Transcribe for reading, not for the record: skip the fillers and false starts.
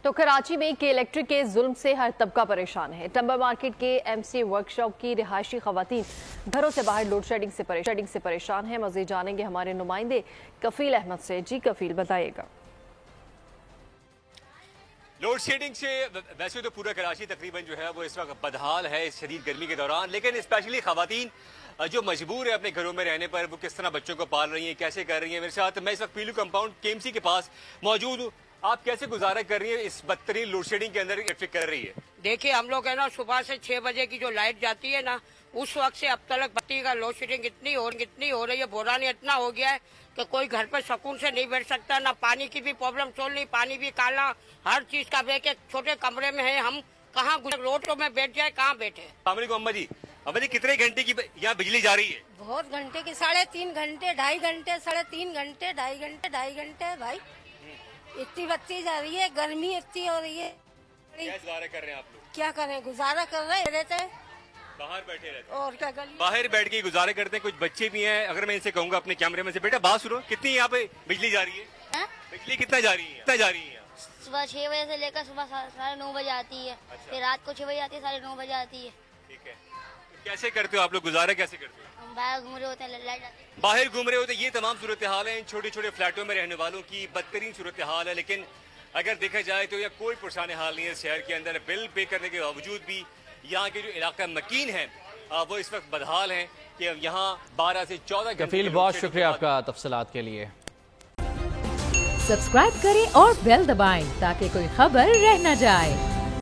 تو کراچی میں کے الیکٹرک کے ظلم سے ہر طبقہ پریشان ہے۔ ٹمبر مارکیٹ کے ایم سی ورک شاپ کی رہائشی خواتین گھروں سے باہر لوڈ شیڈنگ سے پریشان ہیں۔ مزید جانیں گے ہمارے نمائندے کفیل احمد سے۔ جی کفیل، بتائیے گا۔ لوڈ شیڈنگ سے ویسے تو پورا کراچی تقریباً جو ہے وہ اس وقت بدحال ہے اس شدید گرمی کے دوران، لیکن اسپیشلی خواتین جو مجبور ہے اپنے گھروں میں رہنے پر، وہ کس طرح بچوں کو پال رہی ہیں، کیسے کر رہی ہیں۔ میرے ساتھ میں اس وقت پیلو کمپاؤنڈ کے ایم سی کے پاس موجود ہوں۔ آپ کیسے گزارا کر رہی ہیں اس بدترین لوڈ شیڈنگ کے اندر الیکٹرک کر رہی ہے؟ دیکھیے ہم لوگ ہے نا صبح سے 6 بجے کی جو لائٹ جاتی ہے نا، اس وقت سے اب تک بتی کا لوڈ شیڈنگ اتنی ہو رہی ہے، بحران اتنا ہو گیا ہے کہ کوئی گھر پہ سکون سے نہیں بیٹھ سکتا۔ نہ پانی کی بھی پرابلم سول نہیں، پانی بھی کالا، ہر چیز کا ایک چھوٹے کمرے میں ہے۔ ہم کہاں روڈ میں بیٹھ جائے، کہاں بیٹھے۔ السلام علیکم اما جی۔ اما جی کتنے گھنٹے کی یہاں بجلی جا رہی ہے؟ بہت گھنٹے کی، 3.5 گھنٹے، 2.5 گھنٹے، 3.5 گھنٹے، 2.5 گھنٹے بھائی، اتنی بتی جا رہی ہے، گرمی اتنی ہو رہی ہے۔ کیا گزارا کر رہے ہیں آپ لوگ؟ کیا کریں، گزارا کر رہے رہتے ہیں، باہر بیٹھے رہتے ہیں۔ اور کیا گلی باہر بیٹھ کے گزارے کرتے ہیں۔ کچھ بچے بھی ہیں، اگر میں ان سے کہوں گا اپنے کیمرے میں سے، بیٹا بات سنو، کتنی یہاں پہ بجلی جا رہی ہے؟ بجلی کتنا جا رہی ہے؟ صبح 6 بجے سے لے کر صبح 9:30 بجے آتی ہے، پھر رات کو 6 بجے آتی ہے، 9:30 بجے آتی ہے۔ ٹھیک ہے، کیسے کرتے ہو آپ لوگ، گزارا کیسے کرتے ہو؟ ہم باہر گھوم رہے ہوتے ہیں، لائٹ آتی ہے، باہر گھوم رہے ہوتے ہیں۔ یہ تمام صورتحال ہیں ان چھوٹے چھوٹے فلیٹوں میں رہنے والوں کی، بدترین صورتحال ہے۔ لیکن اگر دیکھا جائے تو یہ کوئی پریشان حال نہیں ہے شہر کے اندر۔ بل پے کرنے کے باوجود بھی یہاں کے جو علاقہ مکین ہیں وہ اس وقت بدحال ہیں کہ یہاں 12 سے 14 گھنٹے۔ کفیل بہت شکریہ آپ کا تفصیلات کے لیے۔ سبسکرائب کریں اور بیل دبائیں تاکہ کوئی خبر رہ نہ جائے۔